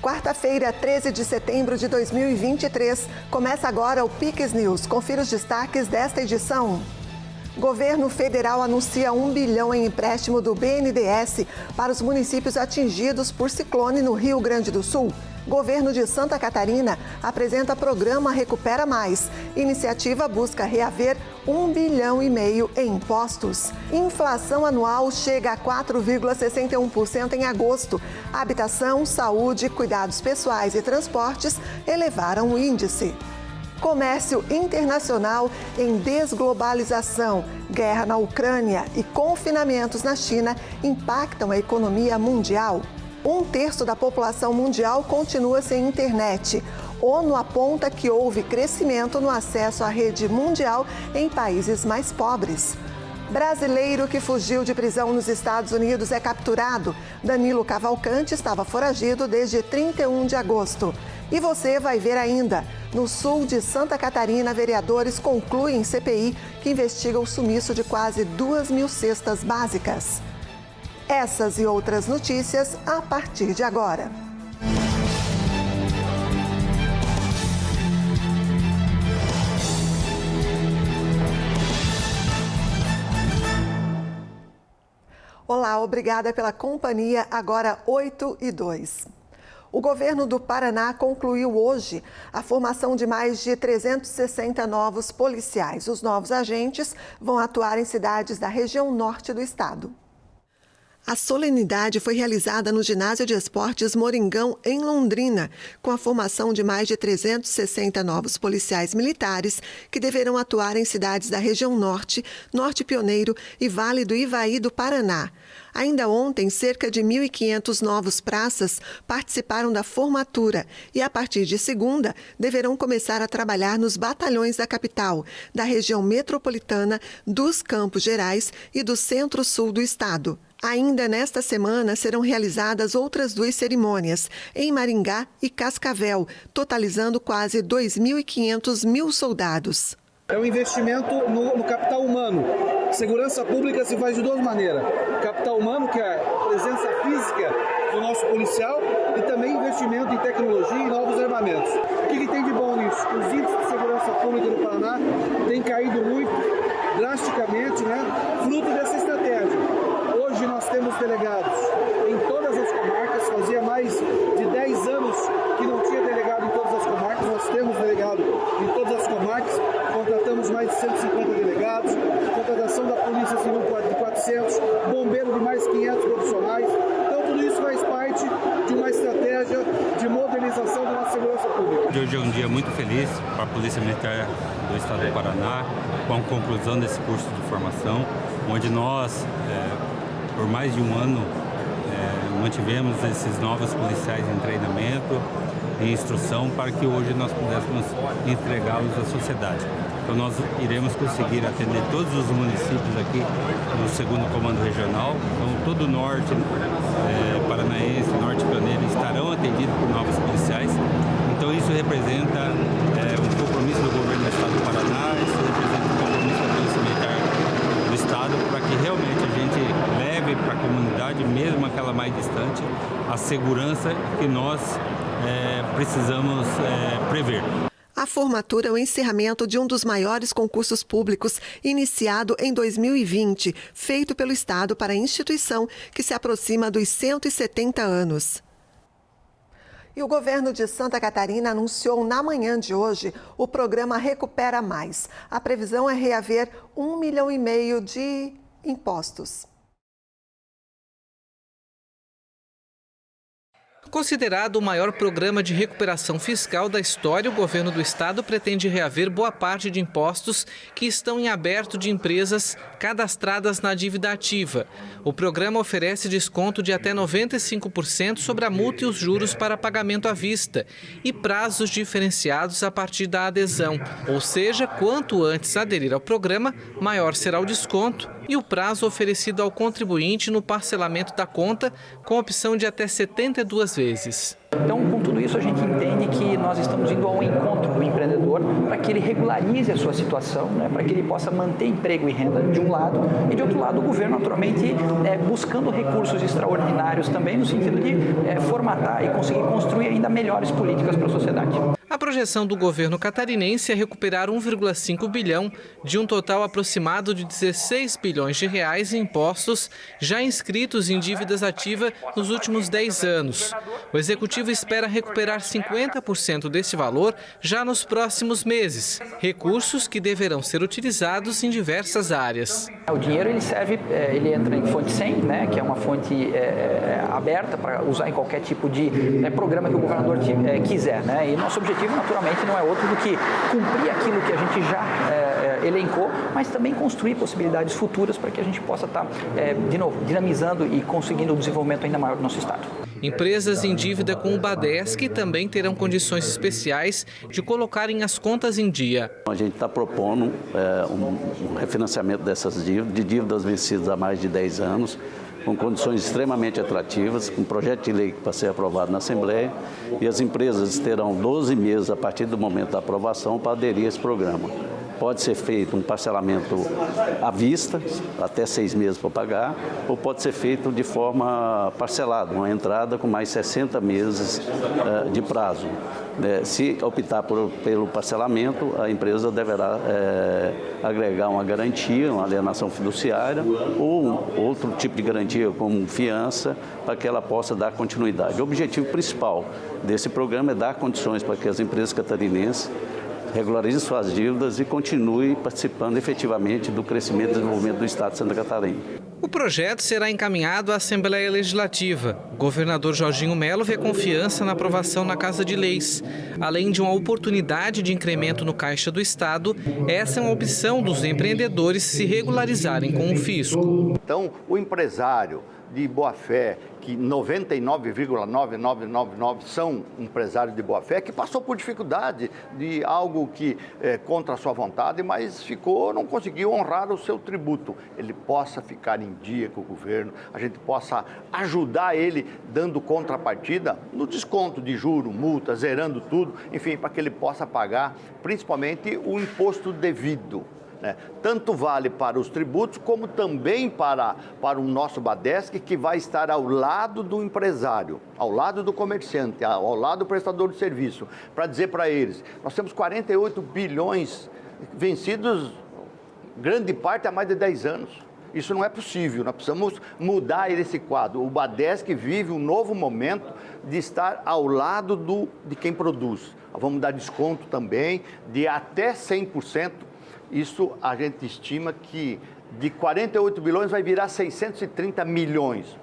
Quarta-feira, 13 de setembro de 2023. Começa agora o Pix News. Confira os destaques desta edição. Governo federal anuncia 1 bilhão em empréstimo do BNDES para os municípios atingidos por ciclone no Rio Grande do Sul. Governo de Santa Catarina apresenta programa Recupera Mais. Iniciativa busca reaver 1,5 bilhão em impostos. Inflação anual chega a 4,61% em agosto. Habitação, saúde, cuidados pessoais e transportes elevaram o índice. Comércio internacional em desglobalização, guerra na Ucrânia e confinamentos na China impactam a economia mundial. 1/3 da população mundial continua sem internet. ONU aponta que houve crescimento no acesso à rede mundial em países mais pobres. Brasileiro que fugiu de prisão nos Estados Unidos é capturado. Danilo Cavalcante estava foragido desde 31 de agosto. E você vai ver ainda. No sul de Santa Catarina, vereadores concluem CPI que investiga o sumiço de quase 2.000 cestas básicas. Essas e outras notícias a partir de agora. Olá, obrigada pela companhia. Agora 8h02. O governo do Paraná concluiu hoje a formação de mais de 360 novos policiais. Os novos agentes vão atuar em cidades da região norte do estado. A solenidade foi realizada no Ginásio de Esportes Moringão, em Londrina, com a formação de mais de 360 novos policiais militares que deverão atuar em cidades da região norte, Norte Pioneiro e Vale do Ivaí do Paraná. Ainda ontem, cerca de 1.500 novos praças participaram da formatura e, a partir de segunda, deverão começar a trabalhar nos batalhões da capital, da região metropolitana, dos Campos Gerais e do centro-sul do estado. Ainda nesta semana serão realizadas outras 2 cerimônias, em Maringá e Cascavel, totalizando quase 2.500 soldados. É um investimento no capital humano. Segurança pública se faz de 2 maneiras. Capital humano, que é a presença física do nosso policial, e também investimento em tecnologia e novos armamentos. O que tem de bom nisso? Os índices de segurança pública no Paraná têm caído muito, drasticamente, fruto dessa estratégia. Hoje nós temos delegados em todas as comarcas, fazia mais de 10 anos que não tinha delegado em todas as comarcas, nós temos delegado em todas as comarcas, contratamos mais de 150 delegados, contratação da Polícia Civil de 400, bombeiro de mais 500 profissionais. Então tudo isso faz parte de uma estratégia de modernização da nossa segurança pública. Hoje é um dia muito feliz para a Polícia Militar do Estado do Paraná, com a conclusão desse curso de formação, onde nós, por mais de um ano, mantivemos esses novos policiais em treinamento, em instrução, para que hoje nós pudéssemos entregá-los à sociedade. Então nós iremos conseguir atender todos os municípios aqui no 2º Comando Regional. Então todo o norte paranaense, norte pioneiro estarão atendidos por novos policiais. Então isso representa um compromisso do governo do Estado do Paraná, isso representa um compromisso da Polícia Militar do Estado, para que realmente a gente leve para a comunidade, mesmo aquela mais distante, a segurança que nós precisamos prever. A formatura é o encerramento de um dos maiores concursos públicos iniciado em 2020, feito pelo Estado para a instituição que se aproxima dos 170 anos. E o governo de Santa Catarina anunciou na manhã de hoje o programa Recupera Mais. A previsão é reaver 1,5 milhão de impostos. Considerado o maior programa de recuperação fiscal da história, o governo do estado pretende reaver boa parte de impostos que estão em aberto de empresas cadastradas na dívida ativa. O programa oferece desconto de até 95% sobre a multa e os juros para pagamento à vista e prazos diferenciados a partir da adesão. Ou seja, quanto antes aderir ao programa, maior será o desconto e o prazo oferecido ao contribuinte no parcelamento da conta, com opção de até 72 vezes. Então, com tudo isso, a gente entende que nós estamos indo ao encontro do empreendedor para que ele regularize a sua situação, né, para que ele possa manter emprego e renda de um lado, e de outro lado o governo, naturalmente, buscando recursos extraordinários também no sentido de formatar e conseguir construir ainda melhores políticas para a sociedade. A projeção do governo catarinense é recuperar 1,5 bilhão de um total aproximado de 16 bilhões de reais em impostos já inscritos em dívidas ativas nos últimos 10 anos. O executivo espera recuperar 50% desse valor já nos próximos meses, recursos que deverão ser utilizados em diversas áreas. O dinheiro ele entra em fonte 100, né, que é uma fonte aberta para usar em qualquer tipo de programa que o governador quiser, né, e nosso objetivo naturalmente não é outro do que cumprir aquilo que a gente já elencou, mas também construir possibilidades futuras para que a gente possa estar, de novo, dinamizando e conseguindo um desenvolvimento ainda maior do nosso estado. Empresas em dívida com o Badesc também terão condições especiais de colocarem as contas em dia. A gente está propondo um refinanciamento dessas dívidas vencidas há mais de 10 anos, com condições extremamente atrativas, com um projeto de lei para ser aprovado na Assembleia, e as empresas terão 12 meses a partir do momento da aprovação para aderir a esse programa. Pode ser feito um parcelamento à vista, até 6 meses para pagar, ou pode ser feito de forma parcelada, uma entrada com mais 60 meses de prazo. Se optar pelo parcelamento, a empresa deverá agregar uma garantia, uma alienação fiduciária ou outro tipo de garantia como fiança para que ela possa dar continuidade. O objetivo principal desse programa é dar condições para que as empresas catarinenses regularize suas dívidas e continue participando efetivamente do crescimento e desenvolvimento do Estado de Santa Catarina. O projeto será encaminhado à Assembleia Legislativa. O governador Jorginho Melo vê confiança na aprovação na Casa de Leis. Além de uma oportunidade de incremento no caixa do Estado, essa é uma opção dos empreendedores se regularizarem com o fisco. Então, o empresário de boa-fé, que 99,9999 são empresários de boa-fé, que passou por dificuldade de algo que contra a sua vontade, mas não conseguiu honrar o seu tributo. Ele possa ficar em dia com o governo, a gente possa ajudar ele dando contrapartida no desconto de juro, multa, zerando tudo, enfim, para que ele possa pagar principalmente o imposto devido. Tanto vale para os tributos, como também para o nosso Badesc, que vai estar ao lado do empresário, ao lado do comerciante, ao lado do prestador de serviço, para dizer para eles, nós temos 48 bilhões vencidos, grande parte há mais de 10 anos. Isso não é possível, nós precisamos mudar esse quadro. O Badesc vive um novo momento de estar ao lado de quem produz. Vamos dar desconto também de até 100%. Isso a gente estima que de 48 bilhões vai virar 630 milhões.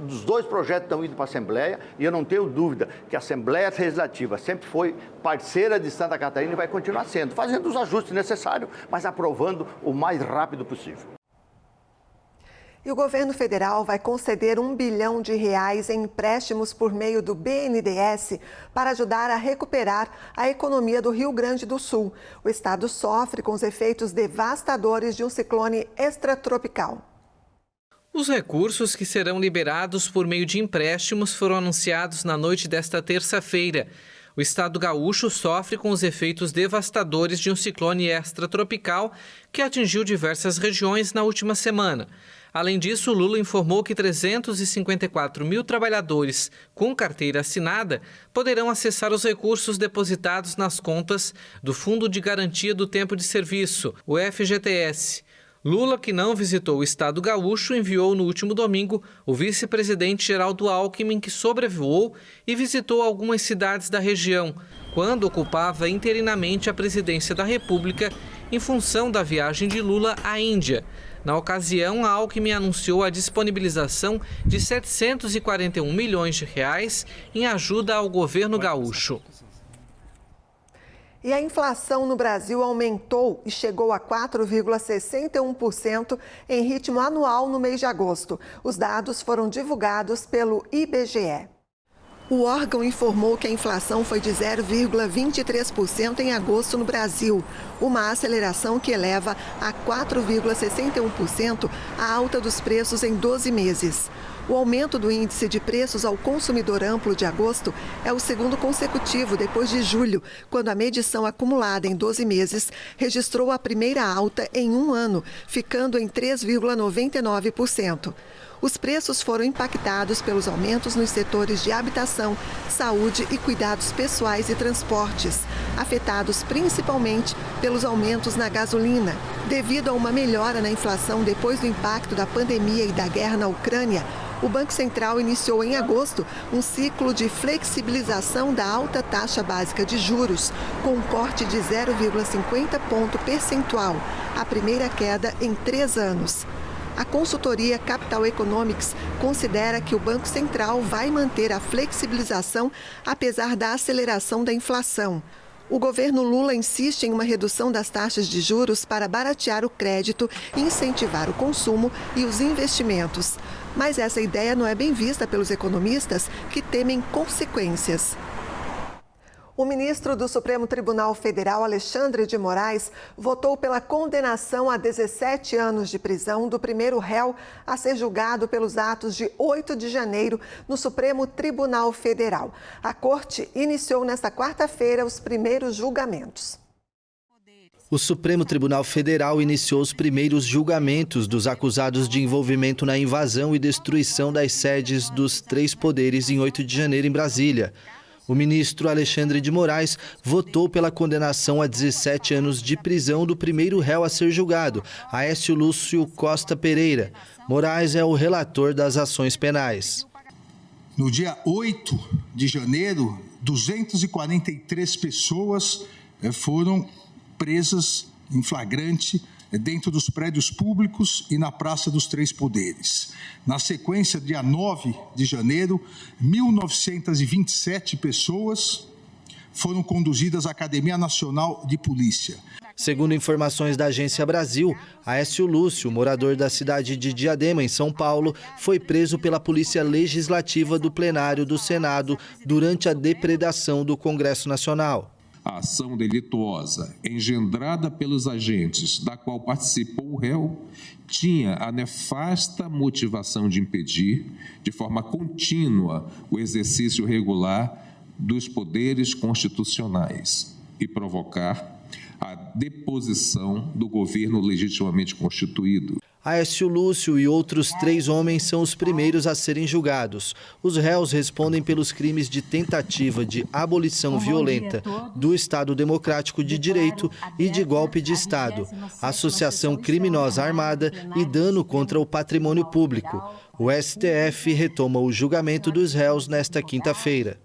Os dois projetos estão indo para a Assembleia e eu não tenho dúvida que a Assembleia Legislativa sempre foi parceira de Santa Catarina e vai continuar sendo, fazendo os ajustes necessários, mas aprovando o mais rápido possível. E o governo federal vai conceder R$1 bilhão em empréstimos por meio do BNDES para ajudar a recuperar a economia do Rio Grande do Sul. O estado sofre com os efeitos devastadores de um ciclone extratropical. Os recursos que serão liberados por meio de empréstimos foram anunciados na noite desta terça-feira. O estado gaúcho sofre com os efeitos devastadores de um ciclone extratropical que atingiu diversas regiões na última semana. Além disso, Lula informou que 354 mil trabalhadores com carteira assinada poderão acessar os recursos depositados nas contas do Fundo de Garantia do Tempo de Serviço, o FGTS. Lula, que não visitou o estado gaúcho, enviou no último domingo o vice-presidente Geraldo Alckmin, que sobrevoou e visitou algumas cidades da região, quando ocupava interinamente a presidência da República em função da viagem de Lula à Índia. Na ocasião, a Alckmin anunciou a disponibilização de 741 milhões de reais em ajuda ao governo gaúcho. E a inflação no Brasil aumentou e chegou a 4,61% em ritmo anual no mês de agosto. Os dados foram divulgados pelo IBGE. O órgão informou que a inflação foi de 0,23% em agosto no Brasil, uma aceleração que eleva a 4,61% a alta dos preços em 12 meses. O aumento do índice de preços ao consumidor amplo de agosto é o segundo consecutivo depois de julho, quando a medição acumulada em 12 meses registrou a primeira alta em um ano, ficando em 3,99%. Os preços foram impactados pelos aumentos nos setores de habitação, saúde e cuidados pessoais e transportes, afetados principalmente pelos aumentos na gasolina. Devido a uma melhora na inflação depois do impacto da pandemia e da guerra na Ucrânia, o Banco Central iniciou em agosto um ciclo de flexibilização da alta taxa básica de juros, com um corte de 0,50 ponto percentual, a primeira queda em 3 anos. A consultoria Capital Economics considera que o Banco Central vai manter a flexibilização apesar da aceleração da inflação. O governo Lula insiste em uma redução das taxas de juros para baratear o crédito, incentivar o consumo e os investimentos. Mas essa ideia não é bem vista pelos economistas, que temem consequências. O ministro do Supremo Tribunal Federal, Alexandre de Moraes, votou pela condenação a 17 anos de prisão do primeiro réu a ser julgado pelos atos de 8 de janeiro no Supremo Tribunal Federal. A corte iniciou nesta quarta-feira os primeiros julgamentos. O Supremo Tribunal Federal iniciou os primeiros julgamentos dos acusados de envolvimento na invasão e destruição das sedes dos 3 poderes em 8 de janeiro em Brasília. O ministro Alexandre de Moraes votou pela condenação a 17 anos de prisão do primeiro réu a ser julgado, Aécio Lúcio Costa Pereira. Moraes é o relator das ações penais. No dia 8 de janeiro, 243 pessoas foram presas em flagrante dentro dos prédios públicos e na Praça dos Três Poderes. Na sequência, dia 9 de janeiro, 1.927 pessoas foram conduzidas à Academia Nacional de Polícia. Segundo informações da Agência Brasil, Aécio Lúcio, morador da cidade de Diadema, em São Paulo, foi preso pela Polícia Legislativa do plenário do Senado durante a depredação do Congresso Nacional. A ação delituosa engendrada pelos agentes, da qual participou o réu, tinha a nefasta motivação de impedir, de forma contínua, o exercício regular dos poderes constitucionais e provocar a deposição do governo legitimamente constituído. Aécio Lúcio e outros 3 homens são os primeiros a serem julgados. Os réus respondem pelos crimes de tentativa de abolição violenta do Estado Democrático de Direito e de golpe de Estado, associação criminosa armada e dano contra o patrimônio público. O STF retoma o julgamento dos réus nesta quinta-feira.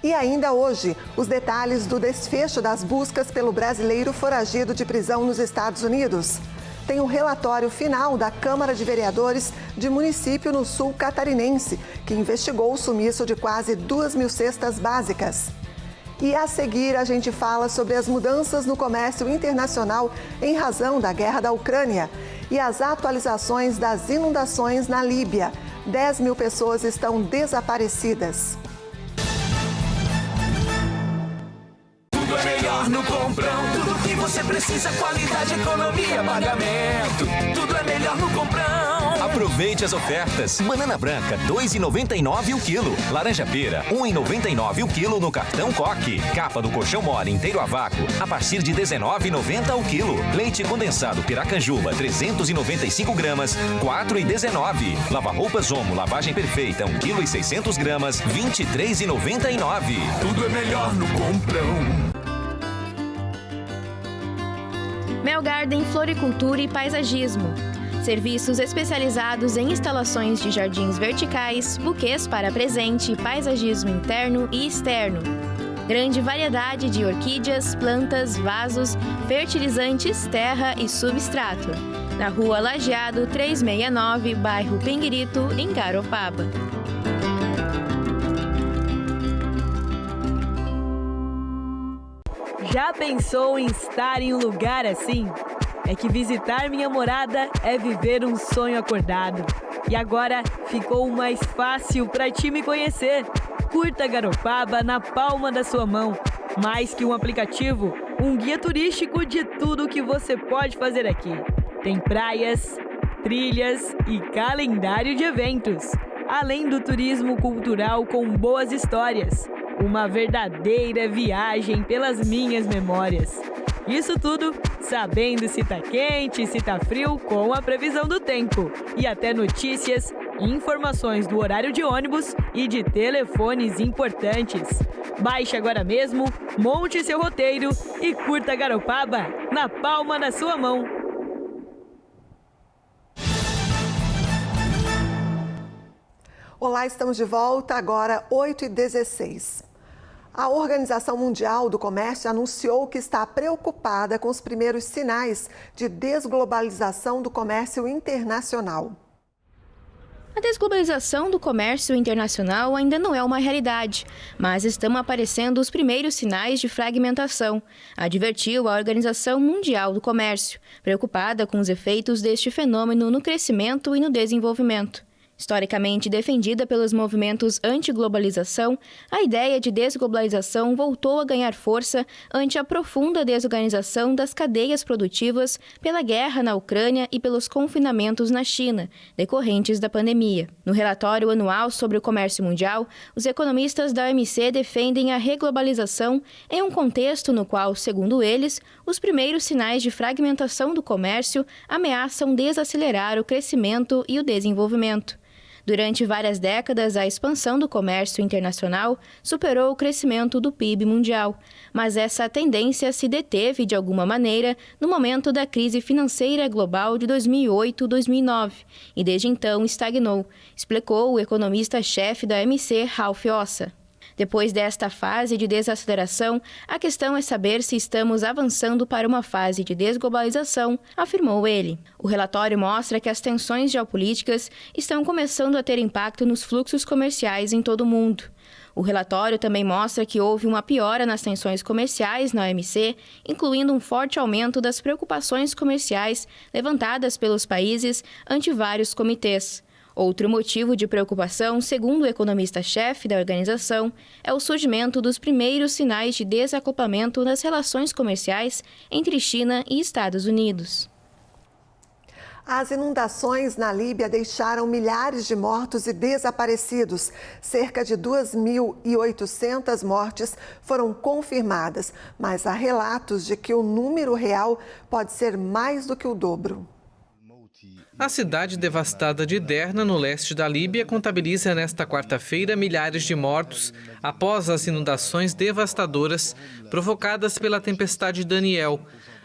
E ainda hoje, os detalhes do desfecho das buscas pelo brasileiro foragido de prisão nos Estados Unidos. Tem um relatório final da Câmara de Vereadores de município no sul catarinense, que investigou o sumiço de quase 2.000 cestas básicas. E a seguir, a gente fala sobre as mudanças no comércio internacional em razão da guerra da Ucrânia e as atualizações das inundações na Líbia. 10.000 pessoas estão desaparecidas. Tudo é melhor no Comprão. Tudo que você precisa, qualidade, economia, pagamento. Tudo é melhor no Comprão. Aproveite as ofertas. Banana branca, R$ 2,99 o quilo. Laranja pera, R$ 1,99 o quilo no cartão Coque. Capa do colchão mole inteiro a vácuo, a partir de R$ 19,90 o quilo. Leite condensado Piracanjuba, 395 gramas, R$ 4,19. Lava-roupas Omo, lavagem perfeita, 1,6 kg, R$ 23,99. Tudo é melhor no Comprão. Mel Garden Floricultura e Paisagismo. Serviços especializados em instalações de jardins verticais, buquês para presente e paisagismo interno e externo. Grande variedade de orquídeas, plantas, vasos, fertilizantes, terra e substrato. Na Rua Lajeado 369, bairro Pinguirito, em Garopaba. Já pensou em estar em um lugar assim? É que visitar minha morada é viver um sonho acordado. E agora ficou mais fácil para ti me conhecer. curta Garopaba na palma da sua mão. Mais que um aplicativo, um guia turístico de tudo o que você pode fazer aqui. Tem praias, trilhas e calendário de eventos. Além do turismo cultural com boas histórias. Uma verdadeira viagem pelas minhas memórias. Isso tudo sabendo se tá quente e se tá frio com a previsão do tempo. E até notícias, informações do horário de ônibus e de telefones importantes. Baixe agora mesmo, monte seu roteiro e curta Garopaba na palma da sua mão. Olá, estamos de volta, agora 8h16. A Organização Mundial do Comércio anunciou que está preocupada com os primeiros sinais de desglobalização do comércio internacional. A desglobalização do comércio internacional ainda não é uma realidade, mas estão aparecendo os primeiros sinais de fragmentação, advertiu a Organização Mundial do Comércio, preocupada com os efeitos deste fenômeno no crescimento e no desenvolvimento. Historicamente defendida pelos movimentos anti-globalização, a ideia de desglobalização voltou a ganhar força ante a profunda desorganização das cadeias produtivas pela guerra na Ucrânia e pelos confinamentos na China, decorrentes da pandemia. No relatório anual sobre o comércio mundial, os economistas da OMC defendem a reglobalização em um contexto no qual, segundo eles, os primeiros sinais de fragmentação do comércio ameaçam desacelerar o crescimento e o desenvolvimento. Durante várias décadas, a expansão do comércio internacional superou o crescimento do PIB mundial, mas essa tendência se deteve de alguma maneira no momento da crise financeira global de 2008-2009 e desde então estagnou, explicou o economista-chefe da OMC, Ralph Ossa. Depois desta fase de desaceleração, a questão é saber se estamos avançando para uma fase de desglobalização, afirmou ele. O relatório mostra que as tensões geopolíticas estão começando a ter impacto nos fluxos comerciais em todo o mundo. O relatório também mostra que houve uma piora nas tensões comerciais na OMC, incluindo um forte aumento das preocupações comerciais levantadas pelos países ante vários comitês. Outro motivo de preocupação, segundo o economista-chefe da organização, é o surgimento dos primeiros sinais de desacoplamento nas relações comerciais entre China e Estados Unidos. As inundações na Líbia deixaram milhares de mortos e desaparecidos. Cerca de 2.800 mortes foram confirmadas, mas há relatos de que o número real pode ser mais do que o dobro. A cidade devastada de Derna, no leste da Líbia, contabiliza nesta quarta-feira milhares de mortos após as inundações devastadoras provocadas pela tempestade Daniel.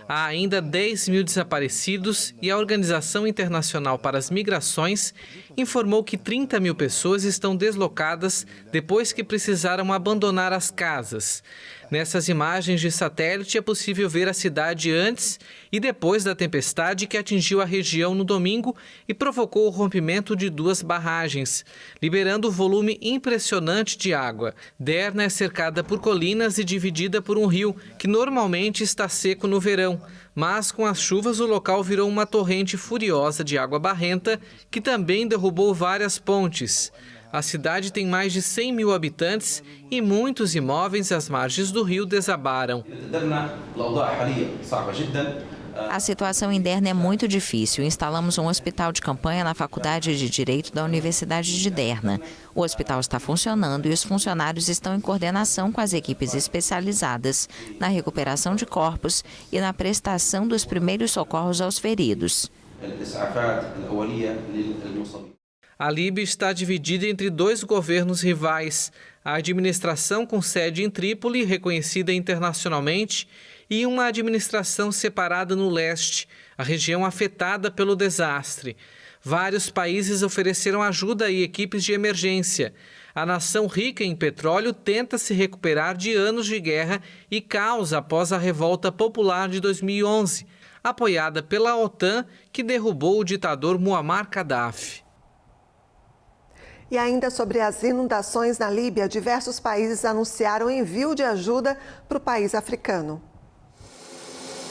Há ainda 10 mil desaparecidos e a Organização Internacional para as Migrações informou que 30 mil pessoas estão deslocadas depois que precisaram abandonar as casas. Nessas imagens de satélite é possível ver a cidade antes e depois da tempestade que atingiu a região no domingo e provocou o rompimento de 2 barragens, liberando um volume impressionante de água. Derna é cercada por colinas e dividida por um rio, que normalmente está seco no verão, mas com as chuvas o local virou uma torrente furiosa de água barrenta que também derrubou várias pontes. A cidade tem mais de 100 mil habitantes e muitos imóveis às margens do rio desabaram. A situação em Derna é muito difícil. Instalamos um hospital de campanha na Faculdade de Direito da Universidade de Derna. O hospital está funcionando e os funcionários estão em coordenação com as equipes especializadas na recuperação de corpos e na prestação dos primeiros socorros aos feridos. A Líbia está dividida entre 2 governos rivais, a administração com sede em Trípoli, reconhecida internacionalmente, e uma administração separada no leste, a região afetada pelo desastre. Vários países ofereceram ajuda e equipes de emergência. A nação rica em petróleo tenta se recuperar de anos de guerra e caos após a revolta popular de 2011, apoiada pela OTAN, que derrubou o ditador Muammar Gaddafi. E ainda sobre as inundações na Líbia, diversos países anunciaram envio de ajuda para o país africano.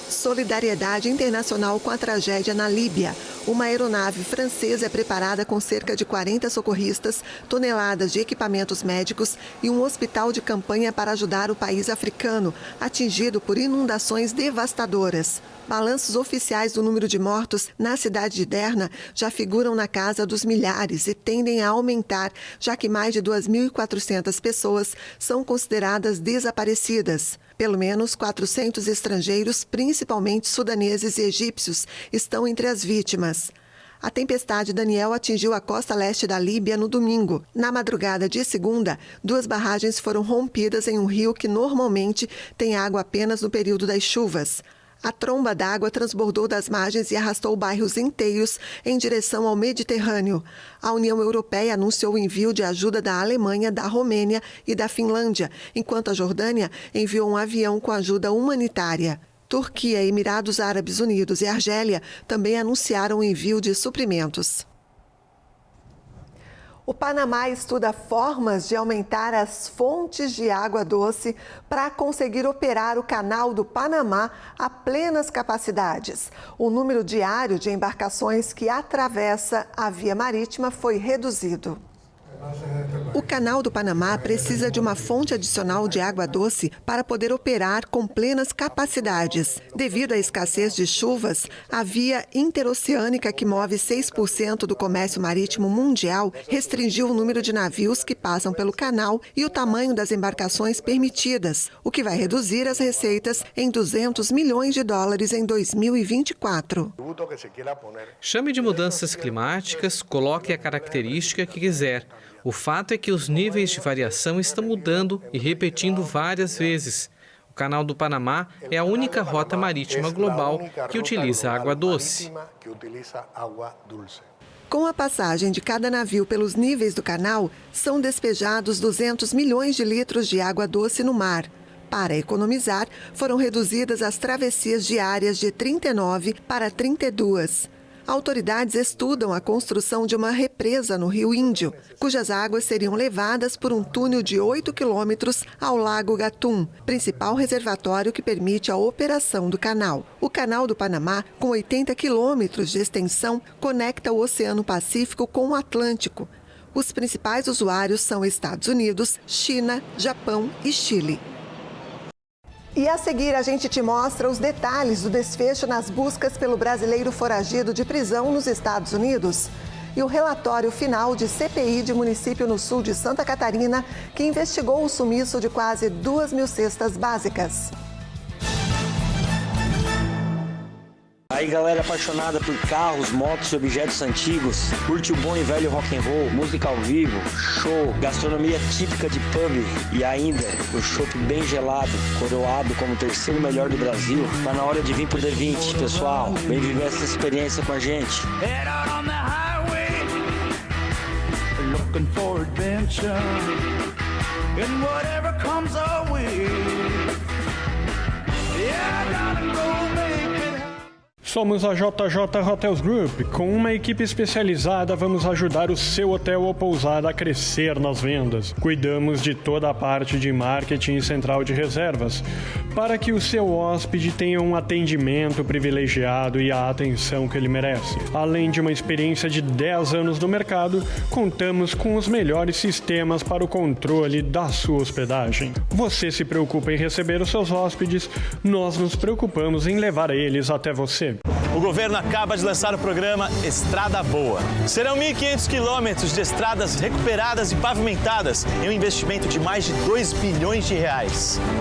Solidariedade internacional com a tragédia na Líbia. Uma aeronave francesa é preparada com cerca de 40 socorristas, toneladas de equipamentos médicos e um hospital de campanha para ajudar o país africano, atingido por inundações devastadoras. Balanços oficiais do número de mortos na cidade de Derna já figuram na casa dos milhares e tendem a aumentar, já que mais de 2.400 pessoas são consideradas desaparecidas. Pelo menos 400 estrangeiros, principalmente sudaneses e egípcios, estão entre as vítimas. A tempestade Daniel atingiu a costa leste da Líbia no domingo. Na madrugada de segunda, 2 barragens foram rompidas em um rio que normalmente tem água apenas no período das chuvas. A tromba d'água transbordou das margens e arrastou bairros inteiros em direção ao Mediterrâneo. A União Europeia anunciou o envio de ajuda da Alemanha, da Romênia e da Finlândia, enquanto a Jordânia enviou um avião com ajuda humanitária. Turquia, Emirados Árabes Unidos e Argélia também anunciaram o envio de suprimentos. O Panamá estuda formas de aumentar as fontes de água doce para conseguir operar o Canal do Panamá a plenas capacidades. O número diário de embarcações que atravessa a via marítima foi reduzido. O Canal do Panamá precisa de uma fonte adicional de água doce para poder operar com plenas capacidades. Devido à escassez de chuvas, a via interoceânica, que move 6% do comércio marítimo mundial, restringiu o número de navios que passam pelo canal e o tamanho das embarcações permitidas, o que vai reduzir as receitas em $200 milhões em 2024. Chame de mudanças climáticas, coloque a característica que quiser. O fato é que os níveis de variação estão mudando e repetindo várias vezes. O Canal do Panamá é a única rota marítima global que utiliza água doce. Com a passagem de cada navio pelos níveis do canal, são despejados 200 milhões de litros de água doce no mar. Para economizar, foram reduzidas as travessias diárias de 39 para 32. Autoridades estudam a construção de uma represa no Rio Índio, cujas águas seriam levadas por um túnel de 8 quilômetros ao Lago Gatun, principal reservatório que permite a operação do canal. O Canal do Panamá, com 80 quilômetros de extensão, conecta o Oceano Pacífico com o Atlântico. Os principais usuários são Estados Unidos, China, Japão e Chile. E a seguir, a gente te mostra os detalhes do desfecho nas buscas pelo brasileiro foragido de prisão nos Estados Unidos e o relatório final de CPI de município no sul de Santa Catarina, que investigou o sumiço de quase 2.000 cestas básicas. Aí, galera apaixonada por carros, motos e objetos antigos, curte o bom e velho rock and roll, música ao vivo, show, gastronomia típica de pub e ainda o chopp bem gelado, coroado como o 3º melhor do Brasil. Tá na hora de vir pro D20, pessoal. Vem viver essa experiência com a gente. Somos a JJ Hotels Group. Com uma equipe especializada, vamos ajudar o seu hotel ou pousada a crescer nas vendas. Cuidamos de toda a parte de marketing e central de reservas, para que o seu hóspede tenha um atendimento privilegiado e a atenção que ele merece. Além de uma experiência de 10 anos no mercado, contamos com os melhores sistemas para o controle da sua hospedagem. Você se preocupa em receber os seus hóspedes, nós nos preocupamos em levar eles até você. O governo acaba de lançar o programa Estrada Boa. Serão 1.500 quilômetros de estradas recuperadas e pavimentadas em um investimento de mais de R$2 bilhões.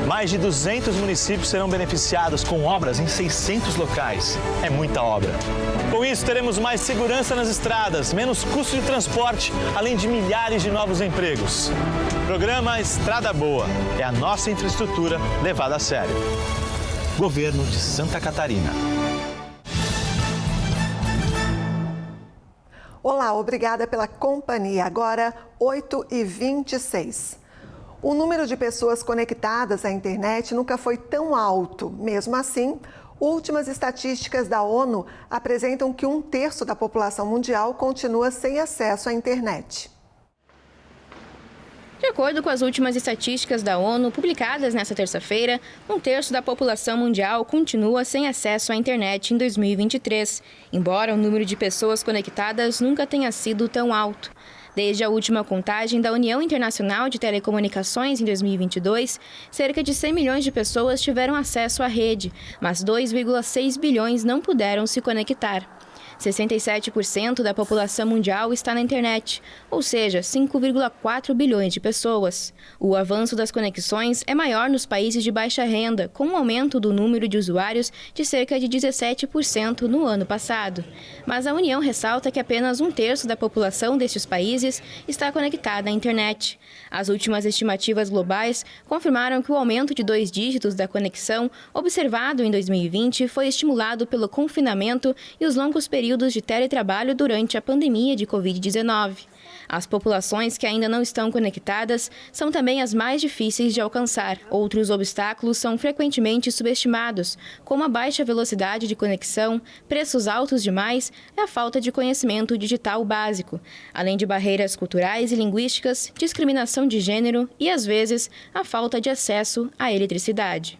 Mais de 200 municípios serão beneficiados com obras em 600 locais. É muita obra. Com isso, teremos mais segurança nas estradas, menos custo de transporte, além de milhares de novos empregos. Programa Estrada Boa é a nossa infraestrutura levada a sério. Governo de Santa Catarina. Olá, obrigada pela companhia. Agora, 8h26. O número de pessoas conectadas à internet nunca foi tão alto. Mesmo assim, últimas estatísticas da ONU apresentam que 1/3 da população mundial continua sem acesso à internet. De acordo com as últimas estatísticas da ONU, publicadas nesta terça-feira, 1/3 da população mundial continua sem acesso à internet em 2023, embora o número de pessoas conectadas nunca tenha sido tão alto. Desde a última contagem da União Internacional de Telecomunicações em 2022, cerca de 100 milhões de pessoas tiveram acesso à rede, mas 2,6 bilhões não puderam se conectar. 67% da população mundial está na internet, ou seja, 5,4 bilhões de pessoas. O avanço das conexões é maior nos países de baixa renda, com um aumento do número de usuários de cerca de 17% no ano passado. Mas a União ressalta que apenas 1/3 da população destes países está conectada à internet. As últimas estimativas globais confirmaram que o aumento de 2 dígitos da conexão observado em 2020 foi estimulado pelo confinamento e os longos períodos de teletrabalho durante a pandemia de Covid-19. As populações que ainda não estão conectadas são também as mais difíceis de alcançar. Outros obstáculos são frequentemente subestimados, como a baixa velocidade de conexão, preços altos demais e a falta de conhecimento digital básico, além de barreiras culturais e linguísticas, discriminação de gênero e, às vezes, a falta de acesso à eletricidade.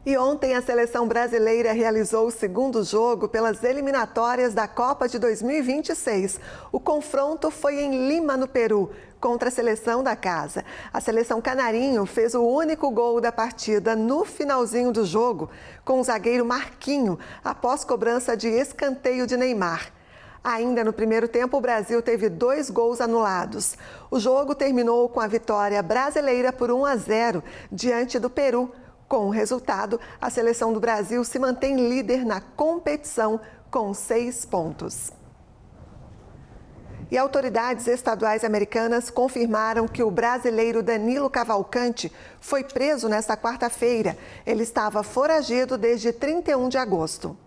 E ontem a seleção brasileira realizou o segundo jogo pelas eliminatórias da Copa de 2026. O confronto foi em Lima, no Peru, contra a seleção da casa. A seleção canarinho fez o único gol da partida no finalzinho do jogo, com o zagueiro Marquinho, após cobrança de escanteio de Neymar. Ainda no primeiro tempo, o Brasil teve 2 gols anulados. O jogo terminou com a vitória brasileira por 1-0 diante do Peru. Com o resultado, a seleção do Brasil se mantém líder na competição com 6 pontos. E autoridades estaduais americanas confirmaram que o brasileiro Danilo Cavalcante foi preso nesta quarta-feira. Ele estava foragido desde 31 de agosto.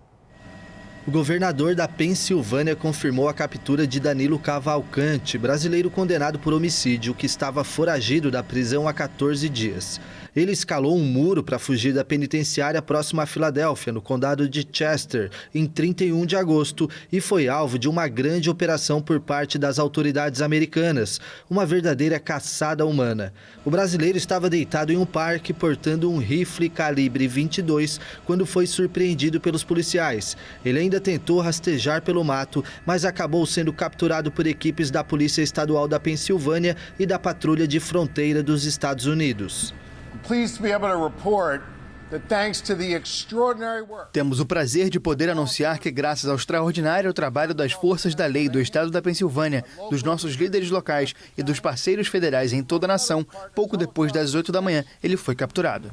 O governador da Pensilvânia confirmou a captura de Danilo Cavalcante, brasileiro condenado por homicídio, que estava foragido da prisão há 14 dias. Ele escalou um muro para fugir da penitenciária próxima a Filadélfia, no condado de Chester, em 31 de agosto, e foi alvo de uma grande operação por parte das autoridades americanas, uma verdadeira caçada humana. O brasileiro estava deitado em um parque portando um rifle calibre 22 quando foi surpreendido pelos policiais. Ele ainda tentou rastejar pelo mato, mas acabou sendo capturado por equipes da Polícia Estadual da Pensilvânia e da Patrulha de Fronteira dos Estados Unidos. Temos o prazer de poder anunciar que, graças ao extraordinário trabalho das forças da lei do Estado da Pensilvânia, dos nossos líderes locais e dos parceiros federais em toda a nação, pouco depois das 8 da manhã, ele foi capturado.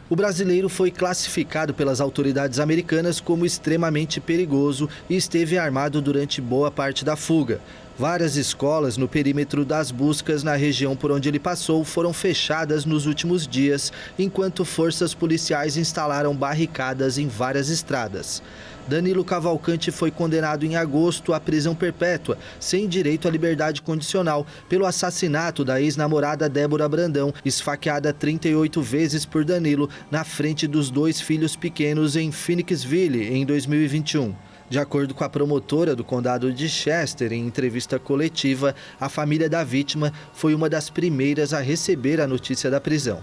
O brasileiro foi classificado pelas autoridades americanas como extremamente perigoso e esteve armado durante boa parte da fuga. Várias escolas no perímetro das buscas na região por onde ele passou foram fechadas nos últimos dias, enquanto forças policiais instalaram barricadas em várias estradas. Danilo Cavalcante foi condenado em agosto à prisão perpétua, sem direito à liberdade condicional, pelo assassinato da ex-namorada Débora Brandão, esfaqueada 38 vezes por Danilo na frente dos 2 filhos pequenos em Phoenixville, em 2021. De acordo com a promotora do condado de Chester, em entrevista coletiva, a família da vítima foi uma das primeiras a receber a notícia da prisão.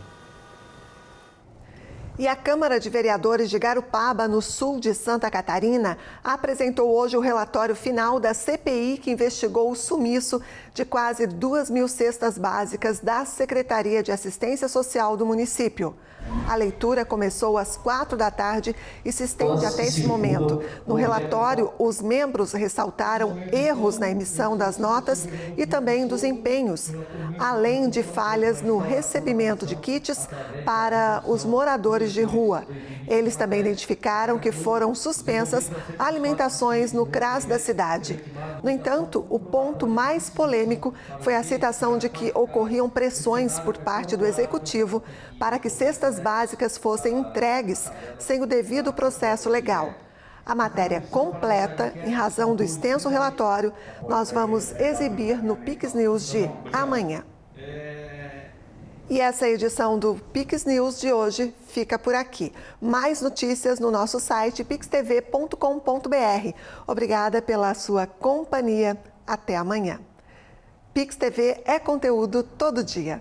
E a Câmara de Vereadores de Garopaba, no sul de Santa Catarina, apresentou hoje o relatório final da CPI que investigou o sumiço de quase 2.000 cestas básicas da Secretaria de Assistência Social do município. A leitura começou às 4 da tarde e se estende até esse momento. No relatório, os membros ressaltaram erros na emissão das notas e também dos empenhos, além de falhas no recebimento de kits para os moradores de rua. Eles também identificaram que foram suspensas alimentações no CRAS da cidade. No entanto, o ponto mais polêmico foi a citação de que ocorriam pressões por parte do Executivo para que cestas básicas fossem entregues sem o devido processo legal. A matéria completa, em razão do extenso relatório, nós vamos exibir no Pix News de amanhã. E essa edição do Pix News de hoje fica por aqui. Mais notícias no nosso site pixtv.com.br. Obrigada pela sua companhia. Até amanhã. Pix TV é conteúdo todo dia.